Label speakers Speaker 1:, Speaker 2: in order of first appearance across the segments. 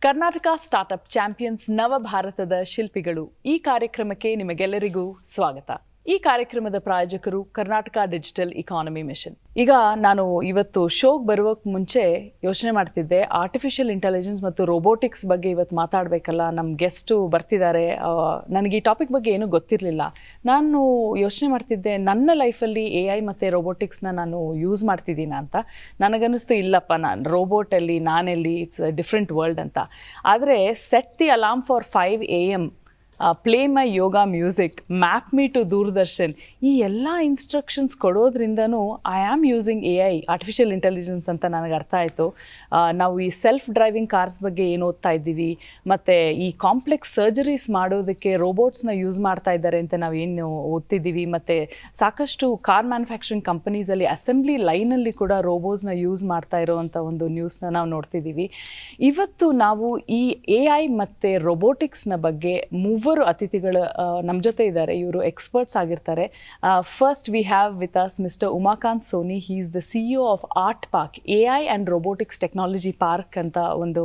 Speaker 1: Karnataka startup champions ನವ ಭಾರತದ ಶಿಲ್ಪಿಗಳು ಈ ಕಾರ್ಯಕ್ರಮಕ್ಕೆ ನಿಮಗೆಲ್ಲರಿಗೂ ಸ್ವಾಗತ. ಈ ಕಾರ್ಯಕ್ರಮದ ಪ್ರಾಯೋಜಕರು ಕರ್ನಾಟಕ ಡಿಜಿಟಲ್ ಇಕಾನಮಿ ಮಿಷನ್. ಈಗ ನಾನು ಇವತ್ತು ಶೋಗೆ ಬರುವಕ್ಕೆ ಮುಂಚೆ ಯೋಚನೆ ಮಾಡ್ತಿದ್ದೆ, ಆರ್ಟಿಫಿಷಿಯಲ್ ಇಂಟೆಲಿಜೆನ್ಸ್ ಮತ್ತು ರೋಬೋಟಿಕ್ಸ್ ಬಗ್ಗೆ ಇವತ್ತು ಮಾತಾಡಬೇಕಲ್ಲ, ನಮ್ಮ ಗೆಸ್ಟು ಬರ್ತಿದ್ದಾರೆ. ನನಗೆ ಈ ಟಾಪಿಕ್ ಬಗ್ಗೆ ಏನೂ ಗೊತ್ತಿರಲಿಲ್ಲ. ನಾನು ಯೋಚನೆ ಮಾಡ್ತಿದ್ದೆ, ನನ್ನ ಲೈಫಲ್ಲಿ AI ಮತ್ತು ರೋಬೋಟಿಕ್ಸ್ನ ನಾನು ಯೂಸ್ ಮಾಡ್ತಿದ್ದೀನ ಅಂತ. ನನಗನ್ನಿಸ್ತು ಇಲ್ಲಪ್ಪ, ನಾನು ರೋಬೋಟಲ್ಲಿ ನಾನೆಲ್ಲಿ, ಇಟ್ಸ್ ಡಿಫ್ರೆಂಟ್ ವರ್ಲ್ಡ್ ಅಂತ. ಆದರೆ set the alarm for 5 AM, play my yoga music, map me to Doordarshan, ಈ ಎಲ್ಲ ಇನ್ಸ್ಟ್ರಕ್ಷನ್ಸ್ ಕೊಡೋದ್ರಿಂದನೂ I am using AI, artificial intelligence ಅಂತ ನನಗೆ ಅರ್ಥ ಆಯಿತು. ನಾವು ಈ ಸೆಲ್ಫ್ ಡ್ರೈವಿಂಗ್ ಕಾರ್ಸ್ ಬಗ್ಗೆ ಏನು ಓದ್ತಾ ಇದ್ದೀವಿ, ಮತ್ತು ಈ ಕಾಂಪ್ಲೆಕ್ಸ್ ಸರ್ಜರೀಸ್ ಮಾಡೋದಕ್ಕೆ ರೋಬೋಟ್ಸ್ನ ಯೂಸ್ ಮಾಡ್ತಾ ಇದ್ದಾರೆ ಅಂತ ನಾವು ಏನು ಓದ್ತಿದ್ದೀವಿ, ಮತ್ತು ಸಾಕಷ್ಟು ಕಾರ್ ಮ್ಯಾನುಫ್ಯಾಕ್ಚರಿಂಗ್ ಕಂಪನೀಸಲ್ಲಿ ಅಸೆಂಬ್ಲಿ ಲೈನಲ್ಲಿ ಕೂಡ ರೋಬೋಟ್ಸ್ನ ಯೂಸ್ ಮಾಡ್ತಾ ಇರೋವಂಥ ಒಂದು ನ್ಯೂಸ್ನ ನಾವು ನೋಡ್ತಿದ್ದೀವಿ. ಇವತ್ತು ನಾವು ಈ AI ಮತ್ತು ರೋಬೋಟಿಕ್ಸ್ನ ಬಗ್ಗೆ ಮೂವರು ಅತಿಥಿಗಳು ನಮ್ಮ ಜೊತೆ ಇದ್ದಾರೆ. ಇವರು ಎಕ್ಸ್ಪರ್ಟ್ಸ್ ಆಗಿರ್ತಾರೆ. First we have with us mister Umakant Soni. He is the CEO of art park, AI and robotics technology park ಅಂತ ಒಂದು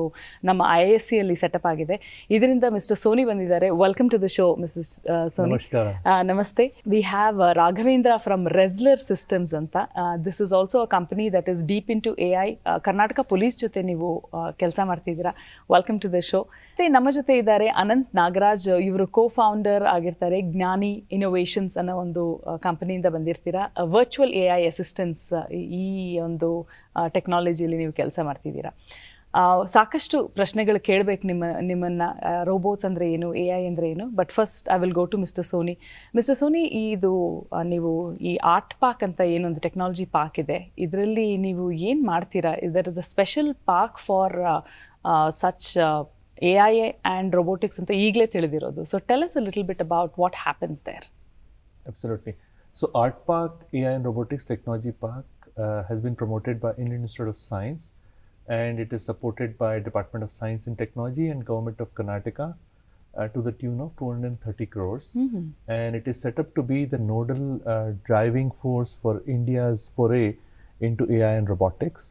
Speaker 1: ನಮ್ಮ IISc ಸೆಟಪ್ ಆಗಿದೆ. ಇದರಿಂದ ಮಿಸ್ಟರ್ ಸೋನಿ ಬಂದಿದ್ದಾರೆ. Welcome to the show mister Soni. ನಮಸ್ತೆ. We have Raghavendra from Wrestler systems ಅಂತ. This is also a company that is deep into AI. Karnataka police ಜೊತೆ ನೀವು ಕೆಲಸ ಮಾಡ್ತಿದ್ದೀರಾ. Welcome to the show. ಮತ್ತು ನಮ್ಮ ಜೊತೆ ಇದ್ದಾರೆ ಅನಂತ್ ನಾಗರಾಜ್. ಇವರು ಕೋ-ಫೌಂಡರ್ ಆಗಿರ್ತಾರೆ. ಜ್ಞಾನಿ ಇನೋವೇಷನ್ಸ್ ಅನ್ನೋ ಒಂದು ಕಂಪನಿಯಿಂದ ಬಂದಿರ್ತೀರಾ. ವರ್ಚುವಲ್ AI ಅಸಿಸ್ಟೆನ್ಸ್, ಈ ಒಂದು ಟೆಕ್ನಾಲಜಿಯಲ್ಲಿ ನೀವು ಕೆಲಸ ಮಾಡ್ತಿದ್ದೀರಾ. ಸಾಕಷ್ಟು ಪ್ರಶ್ನೆಗಳು ಕೇಳಬೇಕು ನಿಮ್ಮನ್ನು. ರೋಬೋಟ್ಸ್ ಅಂದರೆ ಏನು, AI ಅಂದರೆ ಏನು. But first I will go to mister Soni. Mister Soni, ಇದು ನೀವು ಈ ಆರ್ಟ್ ಪಾರ್ಕ್ ಅಂತ ಏನೊಂದು ಟೆಕ್ನಾಲಜಿ ಪಾರ್ಕ್ ಇದೆ, ಇದರಲ್ಲಿ ನೀವು ಏನು ಮಾಡ್ತೀರಾ? There is a special park for such AI and robotics ಅಂತ ಈಗಲೇ ತಿಳಿದಿರೋದು. So tell us a little bit about what happens there.
Speaker 2: Absolutely. So Art Park AI and Robotics Technology Park has been promoted by Indian Institute of Science, and it is supported by Department of Science and Technology and Government of Karnataka to the tune of 230 crores. And it is set up to be the nodal driving force for India's foray into AI and robotics.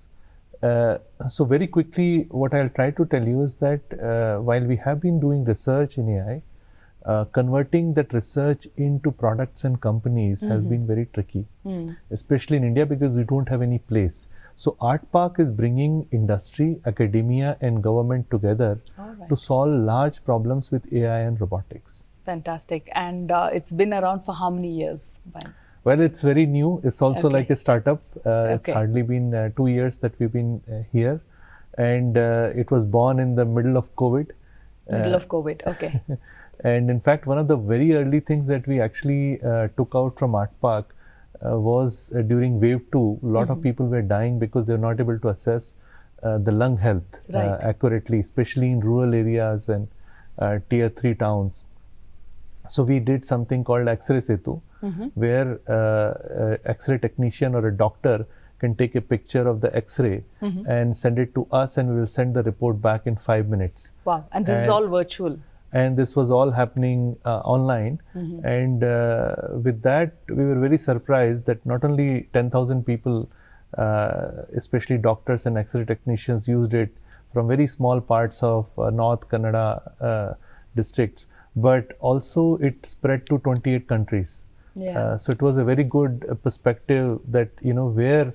Speaker 2: So very quickly, what I'll try to tell you is that while we have been doing research in AI, converting that research into products and companies has been very tricky, especially in India, because we don't have any place. So Art Park is bringing industry, academia and government together to solve large problems with AI and robotics.
Speaker 1: Fantastic. And it's been around for how many years?
Speaker 2: Well, it's very new. It's also like a startup. It's hardly been 2 years that we've been here. And it was born in the middle of COVID.
Speaker 1: Okay.
Speaker 2: And in fact, one of the very early things that we actually took out from Art Park was during wave 2, a lot of people were dying because they were not able to assess the lung health accurately, especially in rural areas and tier 3 towns. So we did something called X-ray Setu, where X-ray technician or a doctor can take a picture of the X-ray and send it to us, and we will send the report back in 5 minutes.
Speaker 1: Wow. And this is all virtual.
Speaker 2: And this was all happening online. And with that, we were very surprised that not only 10,000 people, especially doctors and X-ray technicians, used it from very small parts of North Kannada districts, but also it spread to 28 countries. So it was a very good perspective that, where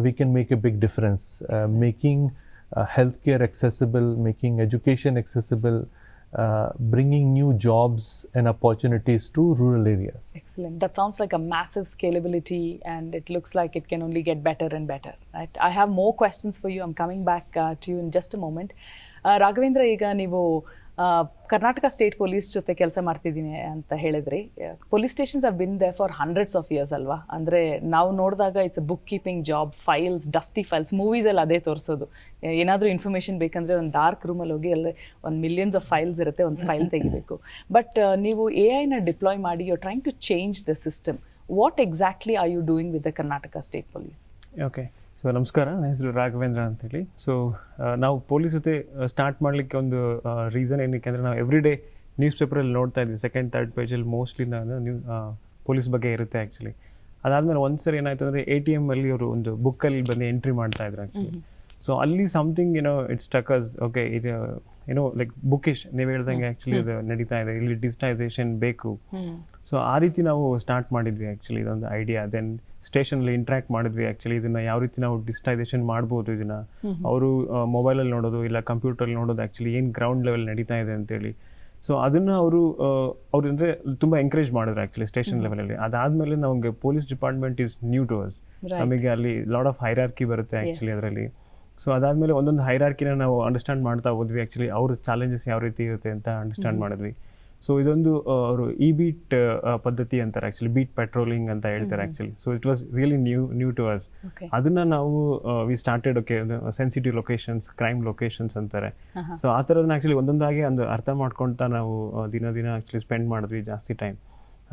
Speaker 2: we can make a big difference, making healthcare accessible, making education accessible, bringing new jobs and opportunities to rural areas.
Speaker 1: Excellent. That sounds like a massive scalability, and it looks like it can only get better and better. Right? I have more questions for you. I'm coming back to you in just a moment. Raghavendra, ಈಗ ನೀವು Karnataka state police ಜೊತೆ ಕೆಲಸ ಮಾಡ್ತಿದ್ದೀನಿ ಅಂತ ಹೇಳಿದ್ರಿ. Police stations have been there for hundreds of years ಅಲ್ವಾ? ಅಂದರೆ ನಾವು ನೋಡಿದಾಗ it's a book keeping job, files, dusty files. ಮೂವೀಸಲ್ಲಿ ಅದೇ ತೋರಿಸೋದು. ಏನಾದರೂ ಇನ್ಫಾರ್ಮೇಷನ್ ಬೇಕಂದರೆ ಒಂದು ಡಾರ್ಕ್ ರೂಮಲ್ಲಿ ಹೋಗಿ ಅಲ್ಲಿ ಒಂದು ಮಿಲಿಯನ್ಸ್ ಆಫ್ ಫೈಲ್ಸ್ ಇರುತ್ತೆ, ಒಂದು ಫೈಲ್ ತೆಗಿಬೇಕು. ಬಟ್ ನೀವು AI ಡಿಪ್ಲಾಯ್ ಮಾಡಿ you are trying to change the system. What exactly are you doing with the Karnataka state police?
Speaker 3: Okay, so ನಮಸ್ಕಾರ, ನನ್ನ ಹೆಸರು ರಾಘವೇಂದ್ರ ಅಂತೇಳಿ. ಸೊ ನಾವು ಪೊಲೀಸ್ ಜೊತೆ ಸ್ಟಾರ್ಟ್ ಮಾಡಲಿಕ್ಕೆ ಒಂದು ರೀಸನ್ ಏನಕ್ಕೆ ಅಂದರೆ, ನಾವು ಎವ್ರಿ ಡೇ ನ್ಯೂಸ್ ಪೇಪರಲ್ಲಿ ನೋಡ್ತಾ ಇದ್ವಿ, ಸೆಕೆಂಡ್ ಥರ್ಡ್ ಪೇಜಲ್ಲಿ ಮೋಸ್ಟ್ಲಿ ನಾನು ಪೊಲೀಸ್ ಬಗ್ಗೆ ಇರುತ್ತೆ ಆ್ಯಕ್ಚುಲಿ. ಅದಾದಮೇಲೆ ಒಂದು ಸರಿ ಏನಾಯಿತು ಅಂದರೆ ATM ಅಲ್ಲಿ ಅವರು ಒಂದು ಬುಕ್ಕಲ್ಲಿ ಬಂದು ಎಂಟ್ರಿ ಮಾಡ್ತಾಯಿದ್ರು ಆ್ಯಕ್ಚುಲಿ. ಸೊ ಅಲ್ಲಿ ಸಮಥಿಂಗ್ ಇಟ್ಸ್ ಟಕಸ್ ಓಕೆ ಇದು ಲೈಕ್ ಬುಕಿಶ್ ನೀವು ಹೇಳ್ದಂಗೆ ಆ್ಯಕ್ಚುಲಿ ಇದು ನಡೀತಾ ಇದೆ, ಇಲ್ಲಿ ಡಿಜಿಟೈಸೇಷನ್ ಬೇಕು. ಸೊ ಆ ರೀತಿ ನಾವು ಸ್ಟಾರ್ಟ್ ಮಾಡಿದ್ವಿ ಆ್ಯಕ್ಚುಲಿ ಇದೊಂದು ಐಡಿಯಾ. ದೆನ್ ಸ್ಟೇಷನಲ್ಲಿ ಇಂಟ್ರ್ಯಾಕ್ಟ್ ಮಾಡಿದ್ವಿ ಆ್ಯಕ್ಚುಲಿ ಇದನ್ನು ಯಾವ ರೀತಿ ನಾವು ಡಿಜಿಟೈಸೇಷನ್ ಮಾಡ್ಬೋದು, ಇದನ್ನು ಅವರು ಮೊಬೈಲಲ್ಲಿ ನೋಡೋದು ಇಲ್ಲ ಕಂಪ್ಯೂಟರಲ್ಲಿ ನೋಡೋದು ಆ್ಯಕ್ಚುಲಿ ಏನು ಗ್ರೌಂಡ್ ಲೆವೆಲ್ ನಡೀತಾ ಇದೆ ಅಂತೇಳಿ. ಸೊ ಅದನ್ನು ಅವರು ಅಂದರೆ ತುಂಬ ಎಂಕರೇಜ್ ಮಾಡಿದ್ರು ಆ್ಯಕ್ಚುಲಿ ಸ್ಟೇಷನ್ ಲೆವೆಲಲ್ಲಿ. ಅದಾದಮೇಲೆ ನಮಗೆ police department is new to us. ನಮಗೆ ಅಲ್ಲಿ ಲಾಟ್ ಆಫ್ ಹೈರಾರ್ಕಿ ಬರುತ್ತೆ ಆ್ಯಕ್ಚುಲಿ ಅದರಲ್ಲಿ. ಸೊ ಅದಾದಮೇಲೆ ಒಂದೊಂದು ಹೈರಾರ್ಕಿನ ನಾವು ಅಂಡರ್ಸ್ಟ್ಯಾಂಡ್ ಮಾಡ್ತಾ ಹೋದ್ವಿ ಆ್ಯಕ್ಚುಲಿ. ಅವ್ರ ಚಾಲೆಂಜಸ್ ಯಾವ ರೀತಿ ಇರುತ್ತೆ ಅಂತ ಅಂಡರ್ಸ್ಟ್ಯಾಂಡ್ ಮಾಡಿದ್ವಿ. ಸೊ ಇದೊಂದು ಅವರು ಬೀಟ್ ಪದ್ಧತಿ ಅಂತಾರೆ ಆ್ಯಕ್ಚುಲಿ, ಬೀಟ್ ಪೆಟ್ರೋಲಿಂಗ್ ಅಂತ ಹೇಳ್ತಾರೆ actually. So it was really new to us. ಅದನ್ನು ನಾವು we started okay sensitive locations, crime locations ಅಂತಾರೆ. ಸೊ ಆ ಥರದನ್ನ ಆ್ಯಕ್ಚುಲಿ ಒಂದೊಂದಾಗಿ ಒಂದು ಅರ್ಥ ಮಾಡ್ಕೊಳ್ತಾ ನಾವು ದಿನ ಆ್ಯಕ್ಚುಲಿ ಸ್ಪೆಂಡ್ ಮಾಡಿದ್ವಿ ಜಾಸ್ತಿ ಟೈಮ್.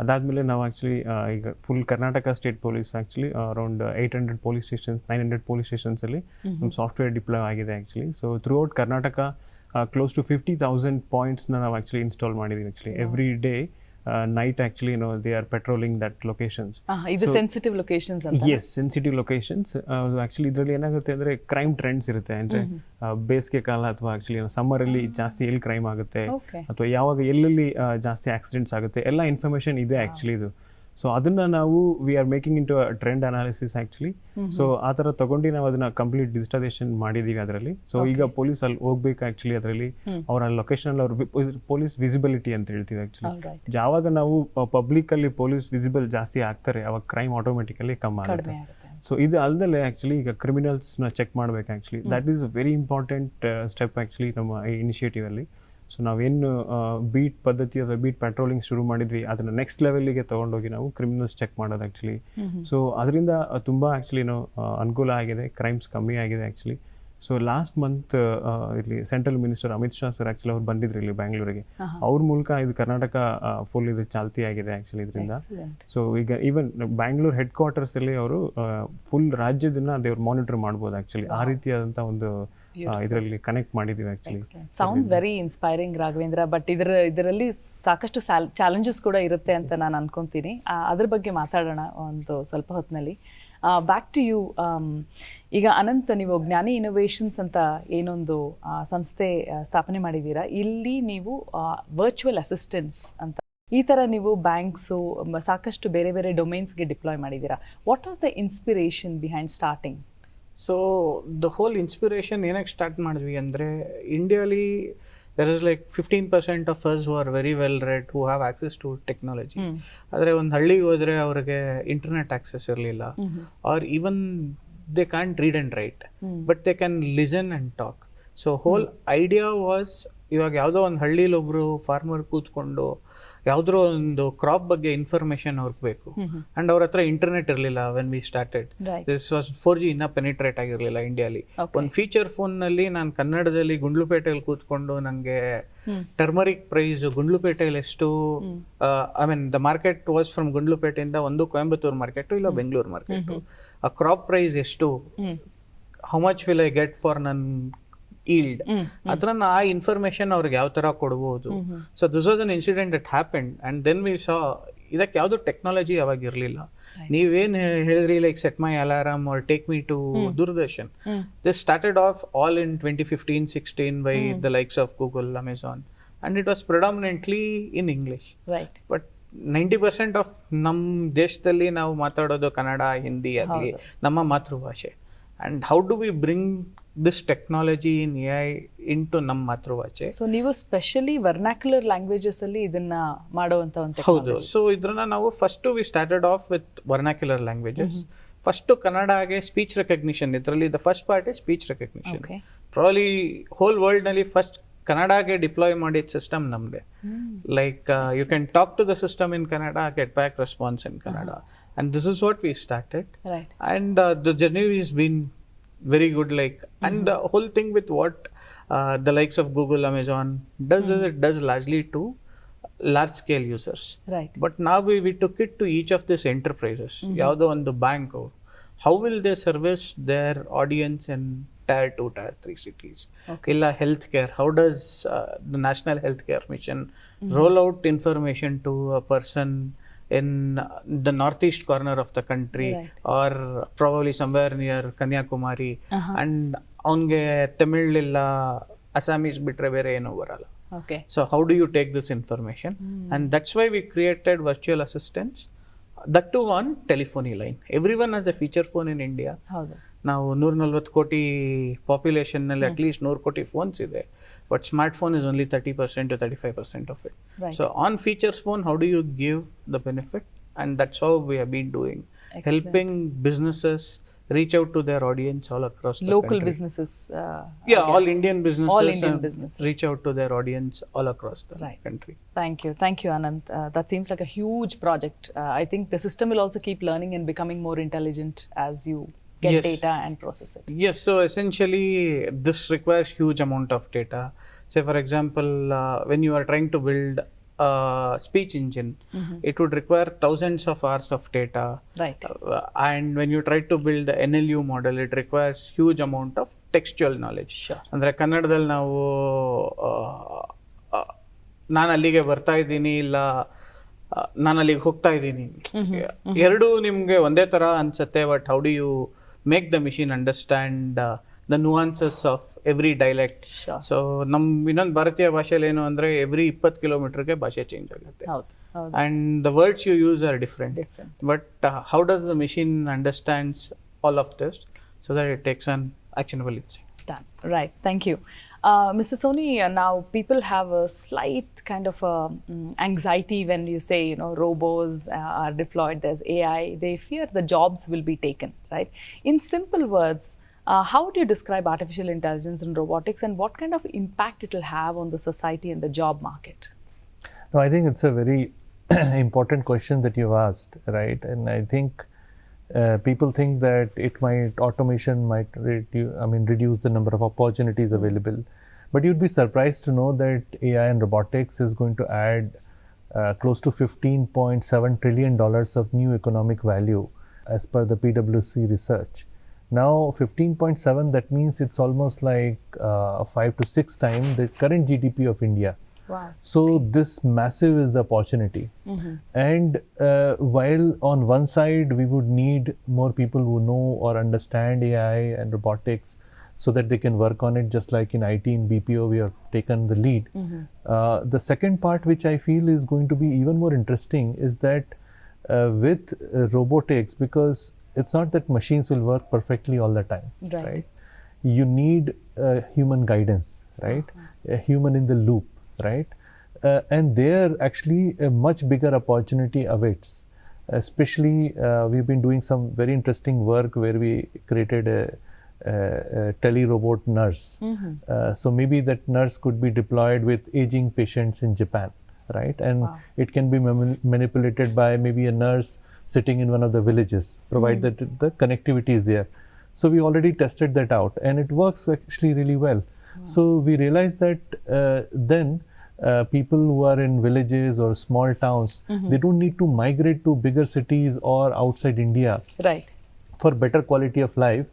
Speaker 3: ಅದಾದಮೇಲೆ ನಾವು ಆ್ಯಕ್ಚುಲಿ ಈಗ full Karnataka state police actually around 800 police stations 900 police ಸ್ಟೇಷನ್ಸಲ್ಲಿ ನಮ್ಮ ಸಾಫ್ಟ್ವೇರ್ ಡಿಪ್ಲಾಯ್ ಆಗಿದೆ actually. So throughout Karnataka close to 50,000 ಪಾಯಿಂಟ್ಸ್ನ ನಾವು ಆ್ಯಕ್ಚುಲಿ ಇನ್ಸ್ಟಾಲ್ ಮಾಡಿದ್ದೀವಿ actually. Every day night actually they are patrolling that locations.
Speaker 1: ಇದು sensitive locations.
Speaker 3: Yes, sensitive locations. Actually ಇದರಲ್ಲಿ ಏನಾಗುತ್ತೆ ಅಂದರೆ ಕ್ರೈಮ್ ಟ್ರೆಂಡ್ಸ್ ಇರುತ್ತೆ. ಅಂದರೆ ಬೇಸಿಗೆ ಕಾಲ ಅಥವಾ ಆ್ಯಕ್ಚುಲಿ ಸಮ್ಮರಲ್ಲಿ ಜಾಸ್ತಿ ಎಲ್ಲಿ ಕ್ರೈಮ್ ಆಗುತ್ತೆ ಅಥವಾ ಯಾವಾಗ ಎಲ್ಲೆಲ್ಲಿ ಜಾಸ್ತಿ ಆಕ್ಸಿಡೆಂಟ್ಸ್ ಆಗುತ್ತೆ ಎಲ್ಲ ಇನ್ಫಾರ್ಮೇಷನ್ ಇದೆ ಆ್ಯಕ್ಚುಲಿ ಇದು. ಸೊ ಅದನ್ನು ನಾವು we are making into trend analysis actually. So ಆ ಥರ ತೊಗೊಂಡು ನಾವು ಅದನ್ನು ಕಂಪ್ಲೀಟ್ ಡಿಜಿಟೈಸೇಷನ್ ಮಾಡಿದ್ದೀವಿ ಅದರಲ್ಲಿ. ಸೊ ಈಗ ಪೊಲೀಸ್ ಅಲ್ಲಿ ಹೋಗ್ಬೇಕು ಆ್ಯಕ್ಚುಲಿ ಅದರಲ್ಲಿ ಅವರ ಲೊಕೇಶನಲ್ಲಿ ಅವ್ರ ಪೊಲೀಸ್ ವಿಸಿಬಿಲಿಟಿ ಅಂತ ಹೇಳ್ತೀವಿ ಆ್ಯಕ್ಚುಲಿ. ಯಾವಾಗ ನಾವು ಪಬ್ಲಿಕ್ಕಲ್ಲಿ ಪೊಲೀಸ್ ವಿಸಿಬಲ್ ಜಾಸ್ತಿ ಆಗ್ತಾರೆ ಅವಾಗ ಕ್ರೈಮ್ ಆಟೋಮೆಟಿಕಲಿ ಕಮ್ಮಿ ಆಗುತ್ತೆ. ಸೊ ಇದು ಅಲ್ಲದೆ ಆ್ಯಕ್ಚುಲಿ ಈಗ ಕ್ರಿಮಿನಲ್ಸ್ನ ಚೆಕ್ ಮಾಡಬೇಕು actually. That is a very important step actually ನಮ್ಮ ಈ ಇನಿಷಿಯೇಟಿವಲ್ಲಿ. ಸೊ ನಾವೇನು ಬೀಟ್ ಪದ್ಧತಿ ಅಥವಾ ಬೀಟ್ ಪೆಟ್ರೋಲಿಂಗ್ ಶುರು ಮಾಡಿದ್ವಿ ಅದನ್ನು ನೆಕ್ಸ್ಟ್ ಲೆವೆಲ್ಗೆ ತೊಗೊಂಡೋಗಿ ನಾವು ಕ್ರಿಮಿನಲ್ಸ್ ಚೆಕ್ ಮಾಡೋದು ಆ್ಯಕ್ಚುಲಿ. ಸೊ ಅದರಿಂದ ತುಂಬ ಆ್ಯಕ್ಚುಲಿ ಅನುಕೂಲ ಆಗಿದೆ, ಕ್ರೈಮ್ಸ್ ಕಮ್ಮಿ ಆಗಿದೆ ಆ್ಯಕ್ಚುಲಿ. ಸೊ ಲಾಸ್ಟ್ ಮಂತ್ ಇಲ್ಲಿ central minister Amit Shah sir actually ಅವ್ರು ಬಂದಿದ್ರು ಇಲ್ಲಿ ಬ್ಯಾಂಗ್ಳೂರಿಗೆ. ಅವ್ರ ಮೂಲಕ ಇದು ಕರ್ನಾಟಕ ಫುಲ್ ಇದು ಚಾಲ್ತಿ ಆಗಿದೆ ಆ್ಯಕ್ಚುಲಿ ಇದರಿಂದ. ಸೊ ಈಗ ಈವನ್ ಬ್ಯಾಂಗ್ಳೂರ್ ಹೆಡ್ ಕ್ವಾರ್ಟರ್ಸಲ್ಲಿ ಅವರು ಫುಲ್ ರಾಜ್ಯದನ್ನ ದೇವ್ರು ಮಾನಿಟರ್ ಮಾಡ್ಬೋದು ಆ್ಯಕ್ಚುಲಿ. ಆ ರೀತಿಯಾದಂಥ ಒಂದು ಇದರಲ್ಲಿ ಕನೆಕ್ಟ್ ಮಾಡಿದ್ದೀವಿ actually.
Speaker 1: Sounds very inspiring Raghavendra. But ಇದರಲ್ಲಿ ಸಾಕಷ್ಟು ಚಾಲೆಂಜಸ್ ಕೂಡ ಇರುತ್ತೆ ಅಂತ ನಾನು ಅನ್ಕೊಂತೀನಿ. ಅದ್ರ ಬಗ್ಗೆ ಮಾತಾಡೋಣ ಒಂದು ಸ್ವಲ್ಪ ಹೊತ್ತಿನಲ್ಲಿ. Back to you. ಈಗ ಅನಂತ್, ನೀವು ಜ್ಞಾನಿ ಇನೋವೇಷನ್ಸ್ ಅಂತ ಏನೊಂದು ಸಂಸ್ಥೆ ಸ್ಥಾಪನೆ ಮಾಡಿದ್ದೀರಾ. ಇಲ್ಲಿ ನೀವು ವರ್ಚುವಲ್ ಅಸಿಸ್ಟೆಂಟ್ಸ್ ಅಂತ ಈ ಥರ ನೀವು ಬ್ಯಾಂಕ್ಸು ಸಾಕಷ್ಟು ಬೇರೆ ಬೇರೆ ಡೊಮೇನ್ಸ್ಗೆ ಡಿಪ್ಲಾಯ್ ಮಾಡಿದ್ದೀರಾ. What was the inspiration behind starting?
Speaker 4: So the whole inspiration ಏನಕ್ಕೆ ಸ್ಟಾರ್ಟ್ ಮಾಡಿದ್ವಿ ಅಂದರೆ, ಇಂಡಿಯಾಲಿ there is like 15% of us who are very well read, who have access to technology. ಆದರೆ ಒಂದು ಹಳ್ಳಿಗೆ ಹೋದರೆ ಅವ್ರಿಗೆ ಇಂಟರ್ನೆಟ್ ಆಕ್ಸೆಸ್ ಇರಲಿಲ್ಲ, or even they can't read and write, but they can listen and talk. So whole idea was, ಇವಾಗ ಯಾವುದೋ ಒಂದು ಹಳ್ಳಿಲಿ ಒಬ್ರು ಫಾರ್ಮರ್ ಕೂತ್ಕೊಂಡು ಯಾವುದೋ ಒಂದು ಕ್ರಾಪ್ ಬಗ್ಗೆ ಇನ್ಫಾರ್ಮೇಶನ್ ಅವ್ರಿಗೆ ಬೇಕು, ಅಂಡ್ ಅವ್ರ ಹತ್ರ ಇಂಟರ್ನೆಟ್ ಇರಲಿಲ್ಲ when we started. This was 4G ಇನ್ನ ಪೆನಿಟ್ರೇಟ್ ಆಗಿರಲಿಲ್ಲ ಇಂಡಿಯಾಲಿ. ಒಂದು ಫೀಚರ್ ಫೋನ್ನಲ್ಲಿ ನಾನು ಕನ್ನಡದಲ್ಲಿ ಗುಂಡ್ಲುಪೇಟೆಯಲ್ಲಿ ಕೂತ್ಕೊಂಡು ನನಗೆ ಟರ್ಮರಿಕ್ ಪ್ರೈಸ್ ಗುಂಡ್ಲುಪೇಟೆಯಲ್ಲಿ ಎಷ್ಟು, I mean the market was from ಗುಂಡ್ಲುಪೇಟೆಯಿಂದ ಒಂದು ಕೊಯಂಬತ್ತೂರ್ ಮಾರ್ಕೆಟು ಇಲ್ಲ ಬೆಂಗಳೂರು ಮಾರ್ಕೆಟು, ಆ ಕ್ರಾಪ್ ಪ್ರೈಸ್ ಎಷ್ಟು, how much will I get for ನನ್ ಈಲ್ಡ್, ಅದನ್ನ ಆ ಇನ್ಫಾರ್ಮೇಶನ್ ಅವ್ರಿಗೆ ಯಾವ ತರ ಕೊಡ್ಬೋದು. So this was an incident that happened and then we saw ಇದಕ್ಕೆ ಯಾವ್ದು ಟೆಕ್ನಾಲಜಿ ಅವಾಗ ಇರಲಿಲ್ಲ. ನೀವೇನ್ ಹೇಳಿದ್ರಿ like set my alarm or take me to Doordarshan, this started off all in 2015-16 by the likes of Google, Amazon, and it was predominantly in English. But 90% of ನಮ್ಮ ದೇಶದಲ್ಲಿ ನಾವು ಮಾತಾಡೋದು ಕನ್ನಡ, ಹಿಂದಿ ಆಗಲಿ ನಮ್ಮ ಮಾತೃಭಾಷೆ. And how do we bring this technology in AI into ನಮ್ಮ ಮಾತೃಭಾಷೆ?
Speaker 1: So ನೀವು ಸ್ಪೆಷಲಿ ವರ್ನಾಕ್ಯುಲರ್ ಲ್ಯಾಂಗ್ವೇಜಸ್ ಅಲ್ಲಿ ಇದನ್ನ ಮಾಡುವಂತ ಒಂದು
Speaker 4: ಹೌದು. ಸೊ ಇದನ್ನ ನಾವು first we started off with vernacular languages. First ಕನ್ನಡಗೆ ಸ್ಪೀಚ್ ರೆಕಗ್ನಿಷನ್, ಇದರಲ್ಲಿ the first part is speech recognition. Probably whole world ನಲ್ಲಿ ಫಸ್ಟ್ ಕನ್ನಡಗೆ ಡಿಪ್ಲಾಯ್ ಮಾಡಿದ ಸಿಸ್ಟಮ್ ನಮ್ದೆ. Like you can talk to the system in Kannada, get back response in Kannada, and this is what we started. And the journey is been very good, like and the whole thing with what the likes of Google, Amazon does is it does largely to large scale users, but now we took it to each of these enterprises. yavado ಒಂದು bank, how will they service their audience in tier 2, tier 3 cities? illa healthcare, how does the national healthcare mission roll out information to a person in the northeast corner of the country, or probably somewhere near Kanyakumari, and ಅವನಿಗೆ ತಮಿಳ್ ಇಲ್ಲ Assamese ಬಿಟ್ಟರೆ ಬೇರೆ ಏನೂ ಬರಲ್ಲ.
Speaker 1: Okay.
Speaker 4: So how do you take this information? And that's why we created virtual assistants. That too on telephony line. Everyone has a feature phone in India.
Speaker 1: ಹೌದು.
Speaker 4: ನಾವು 140 ಕೋಟಿ ಪಾಪ್ಯುಲೇಷನ್ನಲ್ಲಿ at least 100 ಕೋಟಿ ಫೋನ್ಸ್ ಇದೆ, but smart phone is only 30% to 35% of it.
Speaker 1: Right.
Speaker 4: So on features phone, how do you give the benefit? And that's how we have been doing.
Speaker 1: Excellent.
Speaker 4: Helping businesses reach out to their audience all across the
Speaker 1: Local
Speaker 4: country.
Speaker 1: businesses.
Speaker 4: Yeah, all Indian businesses.
Speaker 1: All Indian
Speaker 4: and
Speaker 1: businesses.
Speaker 4: reach out to their audience all across the
Speaker 1: Right.
Speaker 4: country.
Speaker 1: Thank you, Anant. That seems like a huge project. I think the system will also keep learning and becoming more intelligent as you get
Speaker 4: Yes.
Speaker 1: data and process it.
Speaker 4: Yes, so essentially this requires huge amount of data. Say for example, when you are trying to build a speech engine, it would require thousands of hours of data.
Speaker 1: Right.
Speaker 4: And when you try to build the NLU model, it requires huge amount of textual knowledge.
Speaker 1: Sure.
Speaker 4: ಅಂದರೆ ಕನ್ನಡದಲ್ಲಿ ನಾವು ನಾನು ಅಲ್ಲಿಗೆ ಬರ್ತಾ ಇದ್ದೀನಿ ಇಲ್ಲ ನಾನು ಅಲ್ಲಿಗೆ ಹೋಗ್ತಾ ಇದ್ದೀನಿ, ಎರಡೂ ನಿಮಗೆ ಒಂದೇ ಥರ ಅನ್ಸುತ್ತೆ, but how do you make the machine understand the nuances of every dialect.
Speaker 1: Sure.
Speaker 4: So ನಮ್ಮ ಇನ್ನೊಂದು ಭಾರತೀಯ ಭಾಷೆಯಲ್ಲಿ ಏನು ಅಂದರೆ ಎವ್ರಿ 20 ಕಿಲೋಮೀಟರ್ಗೆ ಭಾಷೆ ಚೇಂಜ್ ಆಗುತ್ತೆ.
Speaker 1: ಹೌದು.
Speaker 4: And the words you use are different. But how does the machine understands all of this so that it takes an actionable insight?
Speaker 1: Done. Right. Thank you. Mr. Soni, now people have a slight kind of anxiety when you say, robots are deployed, there's AI. They fear the jobs will be taken, right? In simple words, how would you describe artificial intelligence and robotics, and what kind of impact it will have on the society and the job market?
Speaker 2: No, I think it's a very important question that you've asked, right? And I think people think that automation might reduce the number of opportunities available. But you'd be surprised to know that AI and robotics is going to add close to $15.7 trillion of new economic value as per the PwC research. Now 15.7, that means it's almost like 5 to 6 times the current GDP of India.
Speaker 1: Wow.
Speaker 2: So this massive is the opportunity. And while on one side we would need more people who know or understand AI and robotics so that they can work on it, just like in IT and BPO we have taken the lead. The second part which I feel is going to be even more interesting is that with robotics, because it's not that machines will work perfectly all the time, right? You need human guidance, right? A human in the loop, right? And there actually a much bigger opportunity awaits. Especially we've been doing some very interesting work where we created a tele-robot nurse. So maybe that nurse could be deployed with aging patients in Japan, right? And it can be manipulated by maybe a nurse sitting in one of the villages, provided that the connectivity is there. So we already tested that out and it works actually really well. So we realized that then people who are in villages or small towns, they don't need to migrate to bigger cities or outside India.
Speaker 1: Right.
Speaker 2: For better quality of life,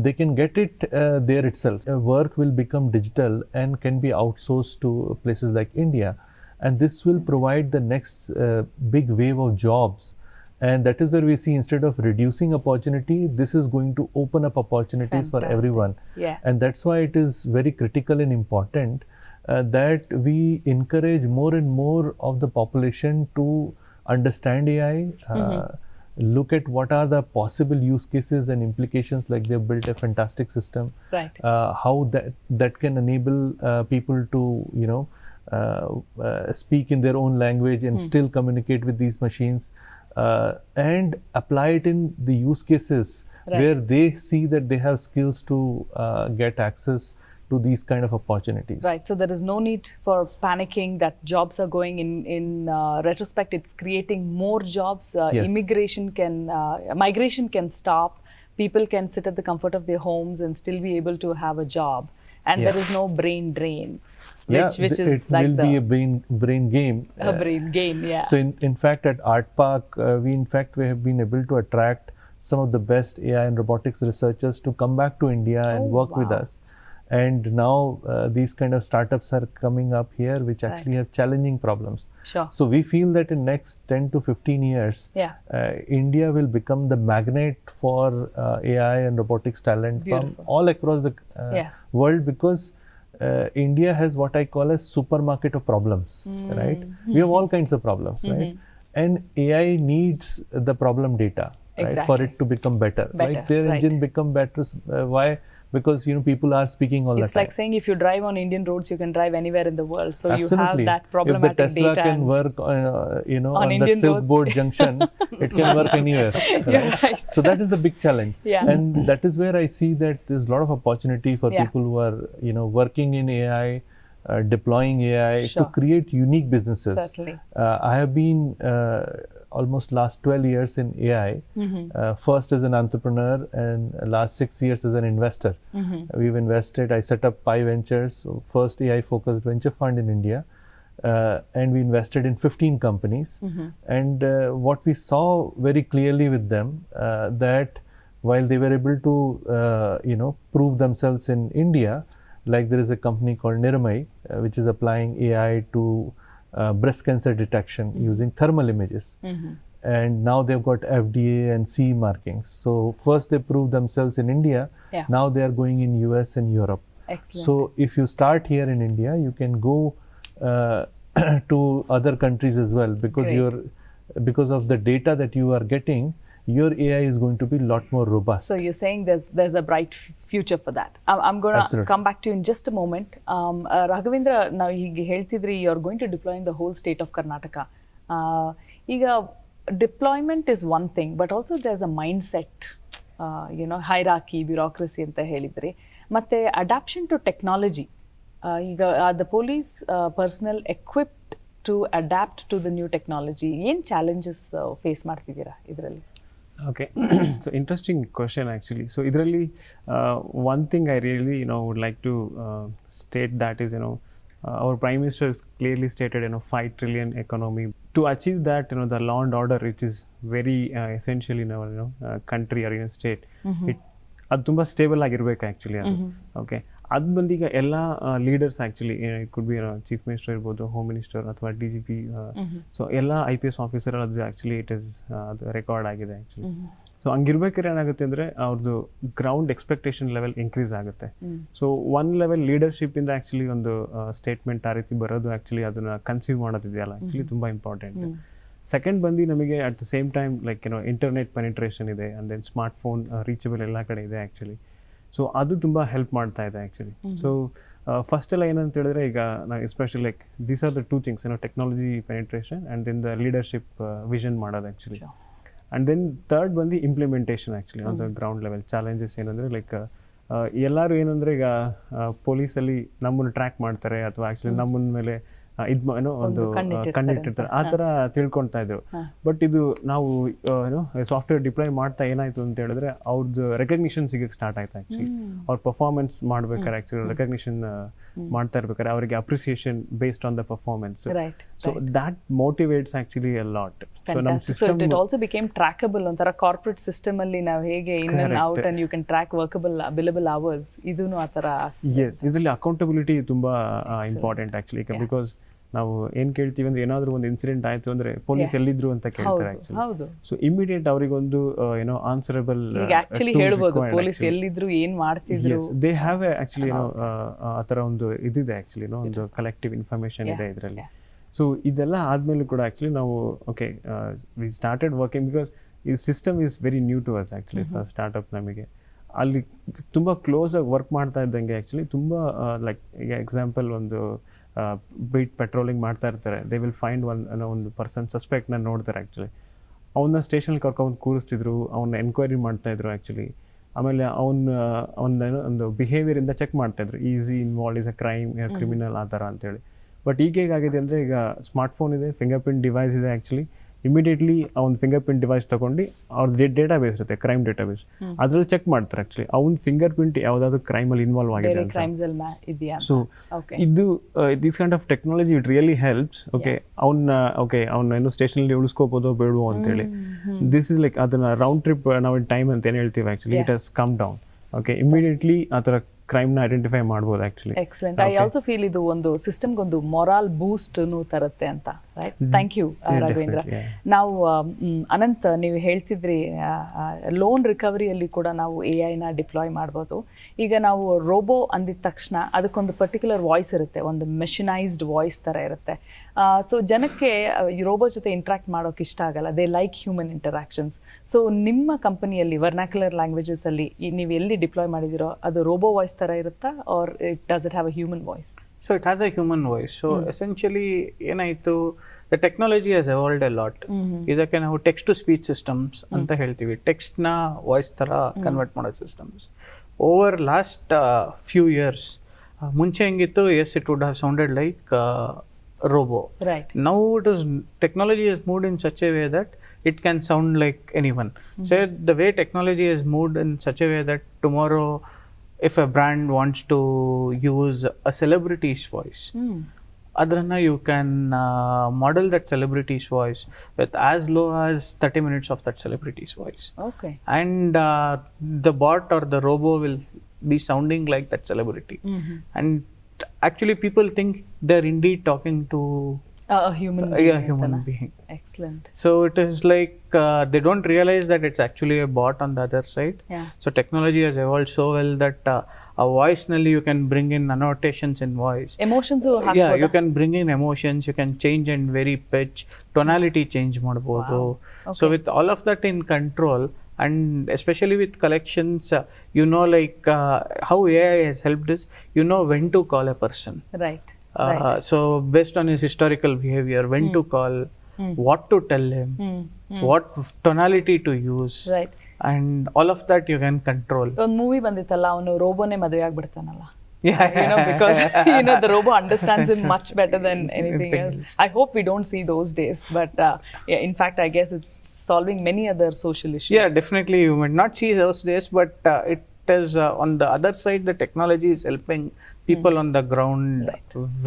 Speaker 2: they can get it there itself. Work will become digital and can be outsourced to places like India. And this will provide the next big wave of jobs. And that is where we see, instead of reducing opportunity, this is going to open up opportunities for everyone.
Speaker 1: Yeah.
Speaker 2: And that's why it is very critical and important that we encourage more and more of the population to understand AI, look at what are the possible use cases and implications, like they've built a fantastic system.
Speaker 1: Right.
Speaker 2: How that can enable people to, speak in their own language and still communicate with these machines. And apply it in the use cases where they see that they have skills to get access to these kind of opportunities.
Speaker 1: Right. So there is no need for panicking that jobs are going. In retrospect, it's creating more jobs.
Speaker 2: Yes.
Speaker 1: Migration can stop. People can sit at the comfort of their homes and still be able to have a job. And there is no brain drain. Which is
Speaker 2: it will be a brain game.
Speaker 1: A brain game, yeah.
Speaker 2: So in fact at Art Park, we have been able to attract some of the best AI and robotics researchers to come back to India and work with us. And now these kind of startups are coming up here, which actually have challenging problems.
Speaker 1: Sure.
Speaker 2: So we feel that in next 10 to 15 years,
Speaker 1: Yeah.
Speaker 2: India will become the magnet for AI and robotics talent
Speaker 1: Beautiful.
Speaker 2: from all across the
Speaker 1: Yes.
Speaker 2: world, because India has what I call a supermarket of problems, right? We have all kinds of problems, right? And AI needs the problem data, right, for
Speaker 1: Exactly.
Speaker 2: it to become better. Like
Speaker 1: Better,
Speaker 2: their
Speaker 1: right.
Speaker 2: engine become better. Why? Because people are speaking all
Speaker 1: It's
Speaker 2: the time.
Speaker 1: like saying if you drive on Indian roads, you can drive anywhere in the world. So you have
Speaker 2: Absolutely.
Speaker 1: that problematic
Speaker 2: if the Tesla
Speaker 1: data.
Speaker 2: can
Speaker 1: and
Speaker 2: work,
Speaker 1: on
Speaker 2: on that
Speaker 1: Indian
Speaker 2: Silk
Speaker 1: roads.
Speaker 2: Board junction, it can work anywhere.
Speaker 1: You're right.
Speaker 2: So that is the big challenge.
Speaker 1: Yeah.
Speaker 2: And that is where I see that there's a lot of opportunity for
Speaker 1: Yeah.
Speaker 2: people who are, working in AI, deploying AI to
Speaker 1: Sure.
Speaker 2: create unique businesses.
Speaker 1: Certainly.
Speaker 2: I have been almost last 12 years in AI, first as an entrepreneur and last 6 years as an investor. We've invested, I set up Pi Ventures, first AI focused venture fund in India. And we invested in 15 companies. And what we saw very clearly with them, that while they were able to, prove themselves in India, like there is a company called Nirmay, which is applying AI to breast cancer detection using thermal images. And now they've got FDA and CE markings. So first they proved themselves in India.
Speaker 1: Yeah.
Speaker 2: Now they are going in US and Europe.
Speaker 1: Excellent.
Speaker 2: So if you start here in India, you can go to other countries as well, because
Speaker 1: Great.
Speaker 2: because of the data that you are getting, your AI is going to be a lot more robust.
Speaker 1: So you're saying there's a bright future for that. I'm going to
Speaker 2: Absolutely.
Speaker 1: come back to you in just a moment. Raghavendra, ನಾವು ಹೀಗೆ ಹೇಳ್ತಿದ್ರಿ you are going to deploy in the whole state of Karnataka. ಈಗ deployment is one thing, but also there's a mind set, hierarchy, bureaucracy ಅಂತ ಹೇಳಿದ್ರಿ, ಮತ್ತು adoption to technology. ಈಗ the police personnel equipped to adapt to the new technology, ಏನು challenges face ಮಾಡ್ತಿದ್ದೀರಾ ಇದರಲ್ಲಿ?
Speaker 3: Okay, so interesting question actually. So idರಲ್ಲಿ one thing I really would like to state that is our Prime Minister has clearly stated 5 trillion economy. To achieve that, the law and order, which is very essential in our country or in a state, ಅದು ತುಂಬ stable ಆಗಿರ್ಬೇಕು actually ಅದು. Okay, ಅದು ಬಂದೀಗ ಎಲ್ಲ leaders actually it could be chief minister ಇರ್ಬೋದು, home minister ಅಥವಾ DGP, so ಎಲ್ಲ IPS officer ಅದು ಆ್ಯಕ್ಚುಲಿ ಇಟ್ ಇಸ್ ಅದು ರೆಕಾರ್ಡ್ ಆಗಿದೆ ಆ್ಯಕ್ಚುಲಿ. ಸೊ ಹಂಗಿರ್ಬೇಕಾದ್ರೆ ಏನಾಗುತ್ತೆ ಅಂದರೆ ಅವ್ರದ್ದು ಗ್ರೌಂಡ್ ಎಕ್ಸ್ಪೆಕ್ಟೇಷನ್ ಲೆವೆಲ್ ಇನ್ಕ್ರೀಸ್ ಆಗುತ್ತೆ. ಸೊ ಒನ್ ಲೆವೆಲ್ ಲೀಡರ್ಶಿಪ್ಪಿಂದ ಆ್ಯಕ್ಚುಲಿ ಒಂದು ಸ್ಟೇಟ್ಮೆಂಟ್ ಆ ರೀತಿ ಬರೋದು ಆ್ಯಕ್ಚುಲಿ ಅದನ್ನು ಕನ್ಸೀವ್ ಮಾಡೋದಿದೆಯಲ್ಲ ಆ್ಯಕ್ಚುಲಿ ತುಂಬ ಇಂಪಾರ್ಟೆಂಟ್. ಸೆಕೆಂಡ್ ಬಂದು ನಮಗೆ at the same time like internet penetration ಇದೆ, and then smart phone reachable ಎಲ್ಲ ಕಡೆ ಇದೆ ಆ್ಯಕ್ಚುಲಿ. ಸೊ ಅದು ತುಂಬ ಹೆಲ್ಪ್ ಮಾಡ್ತಾ ಇದೆ ಆ್ಯಕ್ಚುಲಿ. ಸೊ ಫಸ್ಟ್ ಎಲ್ಲ ಏನಂತ ಹೇಳಿದ್ರೆ ಈಗ ನಾವು especially like these are the two things, technology penetration and then the leadership vision ಮಾಡೋದು ಆ್ಯಕ್ಚುಲಿ. ಆ್ಯಂಡ್ ದೆನ್ ಥರ್ಡ್ ಬಂದು implementation actually on the ground level. Challenges ಏನಂದರೆ ಲೈಕ್ ಎಲ್ಲರೂ ಏನಂದರೆ ಈಗ ಪೊಲೀಸಲ್ಲಿ ನಮ್ಮನ್ನು ಟ್ರ್ಯಾಕ್ ಮಾಡ್ತಾರೆ ಅಥವಾ ಆ್ಯಕ್ಚುಲಿ ನಮ್ಮನ ಮೇಲೆ ಒಂದು ಕಣ್ಣಿಟ್ಟಿರ್ತಾರೆ, ಆ ಥರ ತಿಳ್ಕೊಳ್ತಾ ಇದ್ರು. ಬಟ್ ಇದು ನಾವು ಸಾಫ್ಟ್ವೇರ್ ಡಿಪ್ಲಾಯ್ ಮಾಡ್ತಾ ಏನಾಯ್ತು ಅಂತ ಹೇಳಿದ್ರೆ ಅವ್ರದ್ದು ರೆಕಗ್ನಿಷನ್ ಸಿಗಕ್ಕೆ ಸ್ಟಾರ್ಟ್ ಆಯ್ತು ಆ್ಯಕ್ಚುಲಿ. ಅವ್ರ ಪರ್ಫಾರ್ಮೆನ್ಸ್ ಮಾಡ್ಬೇಕಾದ್ರೆ ಆ್ಯಕ್ಚುಲಿ ರೆಕಗ್ನಿಷನ್ ಮಾಡ್ತಾ ಇರ್ಬೇಕಾದ್ರೆ ಅವರಿಗೆ appreciation based on the performance. So that motivates actually a lot. So ನಮ್ಮ system
Speaker 1: it also became trackable. ಒಂಥರ ಕಾರ್ಪೊರೇಟ್ ಸಿಸ್ಟಮ್ ಅಲ್ಲಿ ನಾವು ಹೇಗೆ in and out and you can track workable billable hours, ಇದೂ ಆ ಥರ. ಎಸ್,
Speaker 3: ಇದರಲ್ಲಿ ಅಕೌಂಟಬಿಲಿಟಿ ತುಂಬ ಇಂಪಾರ್ಟೆಂಟ್ ಆ್ಯಕ್ಚುಲಿ. ಬಿಕಾಸ್ ನಾವು ಏನು ಕೇಳ್ತೀವಿ ಅಂದರೆ ಏನಾದರೂ ಒಂದು ಇನ್ಸಿಡೆಂಟ್ ಆಯಿತು ಅಂದರೆ ಪೊಲೀಸ್ ಎಲ್ಲಿದ್ರು ಅಂತ ಕೇಳ್ತಾರೆ ಆ್ಯಕ್ಚುಲಿ. ಸೊ ಇಮಿಡಿಯೇಟ್ ಅವರಿಗೊಂದು ಆನ್ಸರಬಲ್
Speaker 1: ಆಕ್ಚುಲಿ ಹೇಳ್ಬೋದು ಪೊಲೀಸ್ ಎಲ್ಲಿದ್ರು ಏನು ಮಾಡ್ತಿದ್ರು.
Speaker 3: ದೇ ಹ್ಯಾವ್ ಆ್ಯಕ್ಚುಲಿ ಆ ಥರ ಒಂದು ಇದಿದೆ ಆ್ಯಕ್ಚುಲಿ, ಒಂದು ಕಲೆಕ್ಟಿವ್ ಇನ್ಫಾರ್ಮೇಷನ್ ಇದೆ ಇದರಲ್ಲಿ. ಸೊ ಇದೆಲ್ಲ ಆದಮೇಲೆ ಕೂಡ ಆ್ಯಕ್ಚುಲಿ ನಾವು okay we started working because ಈ system is very new to us actually. Startup ನಮಗೆ ಅಲ್ಲಿ ತುಂಬ ಕ್ಲೋಸಾಗಿ ವರ್ಕ್ ಮಾಡ್ತಾ ಇದ್ದಂಗೆ ಆ್ಯಕ್ಚುಲಿ ತುಂಬ ಲೈಕ್ ಈಗ ಎಕ್ಸಾಂಪಲ್ ಒಂದು ಬೀಟ್ ಪೆಟ್ರೋಲಿಂಗ್ ಮಾಡ್ತಾ ಇರ್ತಾರೆ, ದೇ ವಿಲ್ ಫೈಂಡ್ ಒಂದು ಪರ್ಸನ್ ಸಸ್ಪೆಕ್ಟ್ನ ನೋಡ್ತಾರೆ ಆ್ಯಕ್ಚುಲಿ. ಅವನ್ನ ಸ್ಟೇಷನ್ಗೆ ಕರ್ಕೊಂಡು ಕೂರಿಸ್ತಿದ್ರು, ಅವನ್ನ ಎನ್ಕ್ವೈರಿ ಮಾಡ್ತಾಯಿದ್ರು ಆ್ಯಕ್ಚುಲಿ. ಆಮೇಲೆ ಅವನ ಒಂದು ಬಿಹೇವಿಯರಿಂದ ಚೆಕ್ ಮಾಡ್ತಾಯಿದ್ರು, easy involve is a crime criminal ಆ ಥರ ಅಂತೇಳಿ. ಬಟ್ ಈಗ ಹೇಗಾಗಿದೆ ಅಂದರೆ ಈಗ ಸ್ಮಾರ್ಟ್ಫೋನ್ ಇದೆ, ಫಿಂಗರ್ ಪ್ರಿಂಟ್ ಡಿವೈಸ್ ಇದೆ ಆ್ಯಕ್ಚುಲಿ. ಇಮಿಡಿಯೇಟ್ಲಿ ಅವ್ನ ಫಿಂಗರ್ ಪ್ರಿಂಟ್ ಡಿವೈಸ್ ತೊಗೊಂಡು ಅವ್ರದ್ದು ಡೇಟಾಬೇಸ್ ಇರುತ್ತೆ, ಕ್ರೈಮ್ ಡೇಟಾಬೇಸ್, ಅದರಲ್ಲಿ ಚೆಕ್ ಮಾಡ್ತಾರೆ ಆ್ಯಕ್ಚುಲಿ ಅವ್ನ ಫಿಂಗರ್ ಪ್ರಿಂಟ್ ಯಾವುದಾದ್ರು ಕ್ರೈಮಲ್ಲಿ ಇನ್ವಾಲ್ವ್ ಆಗಿದೆ ಅಂತ. ಸೊ ಇದು this kind of technology it really helps. ಅವ್ನ ಏನು ಸ್ಟೇಷನಲ್ಲಿ ಉಳಿಸ್ಕೋಬೋದೋ ಬೇಡವೋ ಅಂತೇಳಿ. ದಿಸ್ ಇಸ್ ಲೈಕ್ ಅದನ್ನು ರೌಂಡ್ ಟ್ರಿಪ್ ನಾವು ಟೈಮ್ ಅಂತ ಏನು ಹೇಳ್ತೀವಿ actually, it has come down. Okay, immediately ಆ ಥರ ಕ್ರೈಮ್ನ ಐಡೆಂಟಿಫೈ ಮಾಡ್ಬೋದು actually.
Speaker 1: Excellent. I also feel ಇದು ಒಂದು ಸಿಸ್ಟಮ್ಗೆ ಒಂದು ಮೊರಾಲ್ ಬೂಸ್ಟ್ನು ತರುತ್ತೆ ಅಂತ. Right, thank you Raghavendra. ನಾವು ಅನಂತ್, ನೀವು ಹೇಳ್ತಿದ್ರಿ ಲೋನ್ ರಿಕವರಿಯಲ್ಲಿ ಕೂಡ ನಾವು AI-ನ ಡಿಪ್ಲಾಯ್ ಮಾಡ್ಬೋದು. ಈಗ ನಾವು ರೋಬೋ ಅಂದಿದ ತಕ್ಷಣ ಅದಕ್ಕೊಂದು ಪರ್ಟಿಕ್ಯುಲರ್ ವಾಯ್ಸ್ ಇರುತ್ತೆ, ಒಂದು ಮೆಷಿನೈಸ್ಡ್ ವಾಯ್ಸ್ ಥರ ಇರುತ್ತೆ. ಸೊ ಜನಕ್ಕೆ ರೋಬೋ ಜೊತೆ ಇಂಟ್ರಾಕ್ಟ್ ಮಾಡೋಕೆ ಇಷ್ಟ ಆಗಲ್ಲ, they like human interactions. So ನಿಮ್ಮ ಕಂಪನಿಯಲ್ಲಿ ವರ್ನಾಕ್ಯುಲರ್ ಲ್ಯಾಂಗ್ವೇಜಸಲ್ಲಿ ನೀವು ಎಲ್ಲಿ ಡಿಪ್ಲಾಯ್ ಮಾಡಿದಿರೋ ಅದು ರೋಬೋ ವಾಯ್ಸ್ ಥರ ಇರುತ್ತಾ, or does it have a human voice?
Speaker 4: So it has a human voice. So essentially ಏನಾಯಿತು, the technology has evolved a lot. ಇದಕ್ಕೆ ನಾವು ಟೆಕ್ಸ್ಟ್ ಟು ಸ್ಪೀಚ್ ಸಿಸ್ಟಮ್ಸ್ ಅಂತ ಹೇಳ್ತೀವಿ. ಟೆಕ್ಸ್ಟ್ನ ವಾಯ್ಸ್ ಥರ ಕನ್ವರ್ಟ್ ಮಾಡೋ systems. Over last few years ಮುಂಚೆ ಹೆಂಗಿತ್ತು, as it would have sounded like robo.
Speaker 1: Right.
Speaker 4: Now technology has moved in such a way that it can sound like anyone. So the way technology has moved in such a way that tomorrow if a brand wants to use a celebrity's voice, adranna you can model that celebrity's voice with as low as 30 minutes of that celebrity's voice.
Speaker 1: Okay.
Speaker 4: And the bot or the robo will be sounding like that celebrity. And actually people think they're indeed talking to
Speaker 1: a human being.
Speaker 4: A human being.
Speaker 1: Excellent.
Speaker 4: So it is like they don't realize that it's actually a bot on the other side.
Speaker 1: Yeah.
Speaker 4: So technology has evolved so well that a voice nalli you can bring in annotations in voice.
Speaker 1: Emotions
Speaker 4: Yeah, you can bring in emotions, you can change and vary pitch, tonality change ಮಾಡಬಹುದು.
Speaker 1: Wow.
Speaker 4: So with all of that in control, and especially with collections, you know, like how AI has helped us, you know when to call a person.
Speaker 1: Right.
Speaker 4: So based on his historical behavior, when to call, what to tell him, what tonality to use,
Speaker 1: Right.
Speaker 4: and all of that you can control.
Speaker 1: ಒಂದು movie ಬಂದಿತ್ತಲ್ಲ, ಅವನು ರೋಬೋನೇ ಮದುವೆ ಆಗ್ಬಿಡ್ತಾನಲ್ಲ.
Speaker 4: Yeah,
Speaker 1: because the robo understands him much better than anything else. I hope we don't see those days, but yeah, in fact I guess it's solving many other social issues.
Speaker 4: Yeah, definitely you might not see those days, but it is on the other side the technology is helping people on the ground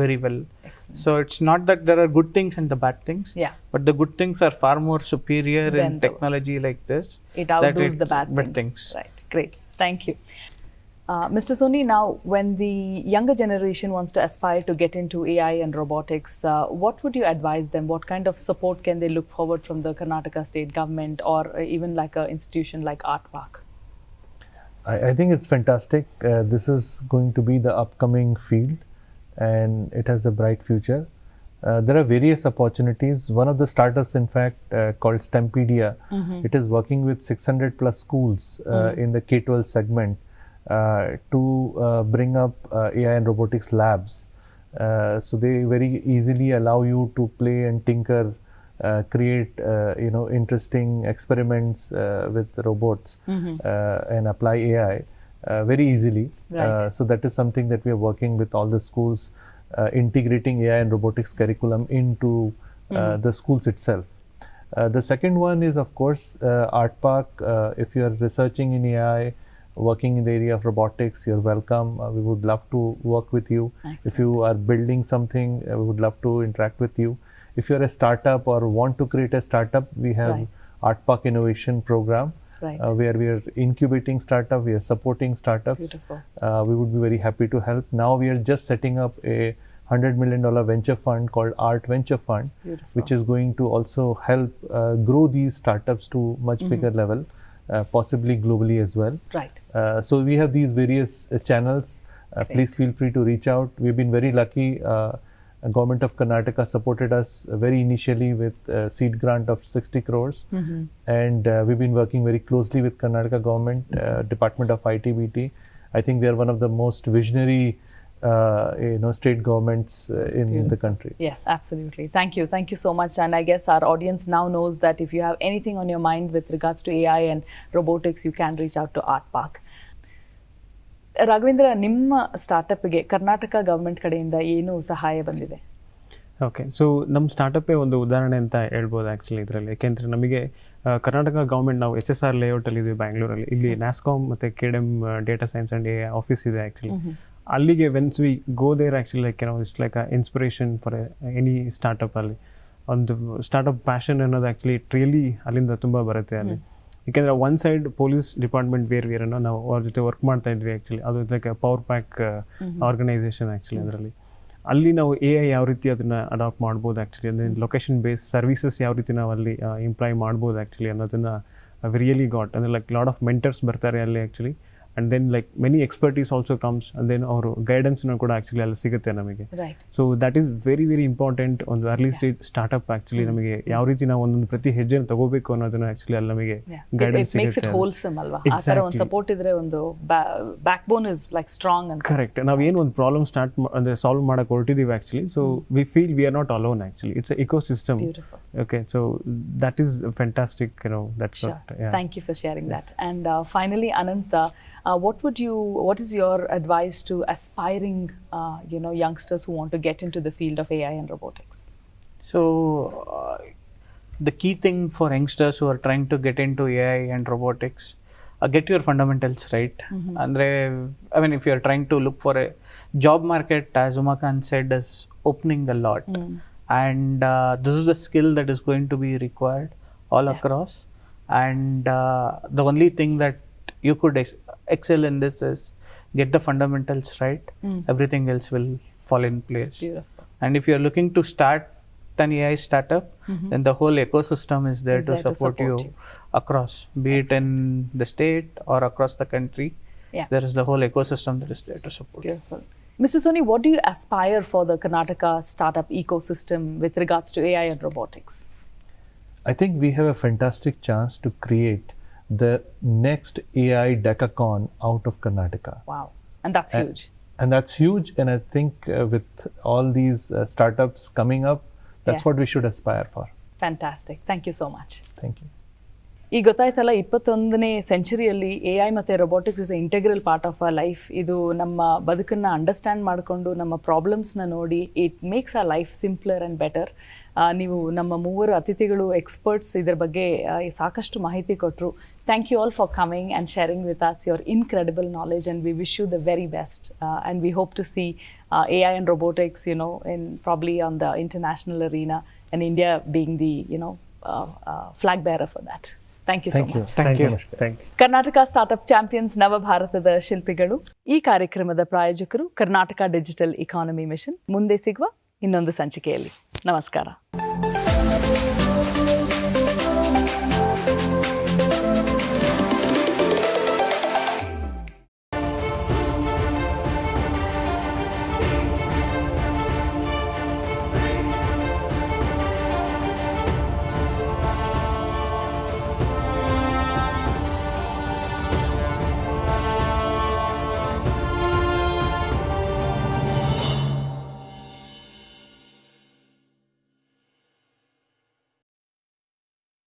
Speaker 4: very well.
Speaker 1: Excellent.
Speaker 4: So it's not that there are good things and the bad things,
Speaker 1: Yeah.
Speaker 4: but the good things are far more superior
Speaker 1: Than
Speaker 4: in technology like this.
Speaker 1: It outdoes the bad things. Right. Great. Thank you. Mr. Soni, now when the younger generation wants to aspire to get into AI and robotics, what would you advise them? What kind of support can they look forward from the Karnataka state government or even like an institution like Art Park?
Speaker 2: I think it's fantastic. This is going to be the upcoming field and it has a bright future. There are various opportunities. One of the startups, in fact, called Stempedia, it is working with 600 plus schools in the K-12 segment to bring up AI and robotics labs. So they very easily allow you to play and tinker, create interesting experiments with robots and apply AI very easily.
Speaker 1: Right.
Speaker 2: So that is something that we are working with all the schools, integrating AI and robotics curriculum into the schools itself. The second one is, of course, Art Park. If you are researching in AI, working in the area of robotics, you're welcome. We would love to work with you.
Speaker 1: Excellent.
Speaker 2: If you are building something, we would love to interact with you. If you're a startup or want to create a startup, we have
Speaker 1: Right.
Speaker 2: Art Park Innovation Program,
Speaker 1: Right.
Speaker 2: where we are incubating startup, we are supporting startups.
Speaker 1: Beautiful.
Speaker 2: We would be very happy to help. Now we are just setting up a $100 million venture fund called Art Venture Fund,
Speaker 1: Beautiful.
Speaker 2: which is going to also help grow these startups to much bigger level, possibly globally as well.
Speaker 1: Right.
Speaker 2: So we have these various channels. Please feel free to reach out. We've been very lucky. Government of Karnataka supported us very initially with seed grant of 60 crores. And we've been working very closely with Karnataka government, Department of ITBT. I think they are one of the most visionary state governments in the country.
Speaker 1: Yes, absolutely. Thank you. Thank you so much. And I guess our audience now knows that if you have anything on your mind with regards to AI and robotics, you can reach out to Art Park. Raghavendra, ನಿಮ್ಮ ಸ್ಟಾರ್ಟಪ್ಗೆ Karnataka government ಕಡೆಯಿಂದ ಏನು ಸಹಾಯ ಬಂದಿದೆ?
Speaker 3: Okay, so ನಮ್ಮ ಸ್ಟಾರ್ಟಪ್ಪೇ ಒಂದು ಉದಾಹರಣೆ ಅಂತ ಹೇಳ್ಬೋದು ಆ್ಯಕ್ಚುಲಿ ಇದರಲ್ಲಿ. ಯಾಕೆಂದರೆ ನಮಗೆ ಕರ್ನಾಟಕ ಗೌರ್ಮೆಂಟ್, ನಾವು HSR ಲೇಔಟಲ್ಲಿ ಇದ್ದೀವಿ ಬ್ಯಾಂಗ್ಳೂರಲ್ಲಿ. ಇಲ್ಲಿ NASSCOM ಮತ್ತು KDM data science and AI office ಇದೆ ಆ್ಯಕ್ಚುಲಿ. ಅಲ್ಲಿಗೆ when's we go there actually it's like a inspiration for any ಸ್ಟಾರ್ಟಪ್ಪಲ್ಲಿ. ಒಂದು ಸ್ಟಾರ್ಟಪ್ ಪ್ಯಾಷನ್ ಅನ್ನೋದು ಆ್ಯಕ್ಚುಲಿ ರಿಯಲಿ ಅಲ್ಲಿಂದ ತುಂಬ ಬರುತ್ತೆ ಅಲ್ಲಿ. ಯಾಕೆಂದರೆ ಒನ್ ಸೈಡ್ ಪೊಲೀಸ್ ಡಿಪಾರ್ಟ್ಮೆಂಟ್ ಬೇರೆ ನಾವು ಅವ್ರ ಜೊತೆ ವರ್ಕ್ ಮಾಡ್ತಾ ಇದ್ವಿ ಆ್ಯಕ್ಚುಲಿ. ಅದು like power pack organisation actually. ಅದರಲ್ಲಿ ಅಲ್ಲಿ ನಾವು AI ಯಾವ ರೀತಿ ಅದನ್ನು ಅಡಾಪ್ಟ್ ಮಾಡ್ಬೋದು ಆ್ಯಕ್ಚುಲಿ, ಅಂದರೆ ಲೊಕೇಶನ್ ಬೇಸ್ ಸರ್ವಿಸಸ್ ಯಾವ ರೀತಿ ನಾವು ಅಲ್ಲಿ ಇಂಪ್ಲಾಯ್ ಮಾಡ್ಬೋದು ಆ್ಯಕ್ಚುಲಿ ಅನ್ನೋದನ್ನು ರಿಯಲಿ ಗಾಟ್. ಅಂದರೆ ಲೈಕ್ ಲಾಟ್ ಆಫ್ ಮೆಂಟರ್ಸ್ ಬರ್ತಾರೆ ಅಲ್ಲಿ actually. And then like many expertise also comes, and then ಅವರು ಗೈಡೆನ್ಸ್ನ ಕೂಡ ಆ್ಯಕ್ಚುಲಿ ಅಲ್ಲಿ ಸಿಗುತ್ತೆ ನಮಗೆ. So that is very very important ಒಂದು ಅರ್ಲಿ ಸ್ಟೇಜ್ ಸ್ಟಾರ್ಟಪ್ ಆ್ಯಕ್ಚುಲಿ. ನಮಗೆ ಯಾವ ರೀತಿ ನಾವು ಒಂದೊಂದು ಪ್ರತಿ ಹೆಜ್ಜೆನ ತಗೋಬೇಕು ಅನ್ನೋದನ್ನು ಆ್ಯಕ್ಚುಲಿ ಅಲ್ಲಿ ನಮಗೆ ಗೈಡೆನ್ಸ್ ಸಿಗುತ್ತೆ.
Speaker 1: ಸಪೋರ್ಟ್ ಇದ್ರೆ ಒಂದು backbone is like strong ಅಂತ.
Speaker 3: ಕರೆಕ್ಟ್. ನಾವೇನು ಒಂದು ಪ್ರಾಬ್ಲಮ್ ಸ್ಟಾರ್ಟ್ ಅಂದರೆ ಸಾಲ್ವ್ ಮಾಡಕ್ಕೆ ಹೊರಟಿದ್ದೀವಿ actually. So we feel we are not alone actually. It's a ecosystem. Okay, so that is fantastic, that's what.
Speaker 1: Thank you for sharing that. And finally, Anant, what is your advice to aspiring youngsters who want to get into the field of AI and robotics?
Speaker 4: So the key thing for youngsters who are trying to get into AI and robotics, get your fundamentals right. Andre, I mean, if you are trying to look for a job market, as Umakant said, is opening a lot. And this is the skill that is going to be required all across. And the only thing that you could excel in this is get the fundamentals right. Everything else will fall in place.
Speaker 1: Beautiful.
Speaker 4: And if you are looking to start an AI startup, then the whole ecosystem is there to support you across, be it in the state or across the country. There is the whole ecosystem that is there to support.
Speaker 1: Beautiful. Mr. Soni, what do you aspire for the Karnataka startup ecosystem with regards to AI and robotics?
Speaker 2: I think we have a fantastic chance to create the next AI decacon out of Karnataka.
Speaker 1: Wow. And that's huge.
Speaker 2: And that's huge. And I think with all these startups coming up, that's what we should aspire for.
Speaker 1: Fantastic. Thank you so much.
Speaker 2: Thank you.
Speaker 1: ಈಗ ಗೊತ್ತಾಯ್ತಲ್ಲ, 21ನೇ ಸೆಂಚುರಿಯಲ್ಲಿ AI ಮತ್ತು robotics is A integral part of our life. ಇದು ನಮ್ಮ ಬದುಕನ್ನು understand ಮಾಡಿಕೊಂಡು ನಮ್ಮ ಪ್ರಾಬ್ಲಮ್ಸ್ನ ನೋಡಿ it makes ಆ ಲೈಫ್ ಸಿಂಪ್ಲರ್ ಆ್ಯಂಡ್ ಬೆಟರ್. ನೀವು ನಮ್ಮ ಮೂವರು ಅತಿಥಿಗಳು ಎಕ್ಸ್ಪರ್ಟ್ಸ್ ಇದ್ರ ಬಗ್ಗೆ ಸಾಕಷ್ಟು ಮಾಹಿತಿ ಕೊಟ್ಟರು. Thank you all for coming and sharing with us your incredible knowledge and we wish you the very best and we hope to see AI and robotics in probably on the international arena and India being the flag bearer for that. Thank you so much.
Speaker 3: Thank you.
Speaker 1: Karnataka startup champions ನವ ಭಾರತದ ಶಿಲ್ಪಿಗಳು. ಈ ಕಾರ್ಯಕ್ರಮದ ಪ್ರಾಯೋಜಕರು Karnataka digital economy mission. ಮುಂದೆ ಸಿಗುವ ಇನ್ನೊಂದು ಸಂಚಿಕೆಯಲ್ಲಿ. ನಮಸ್ಕಾರ.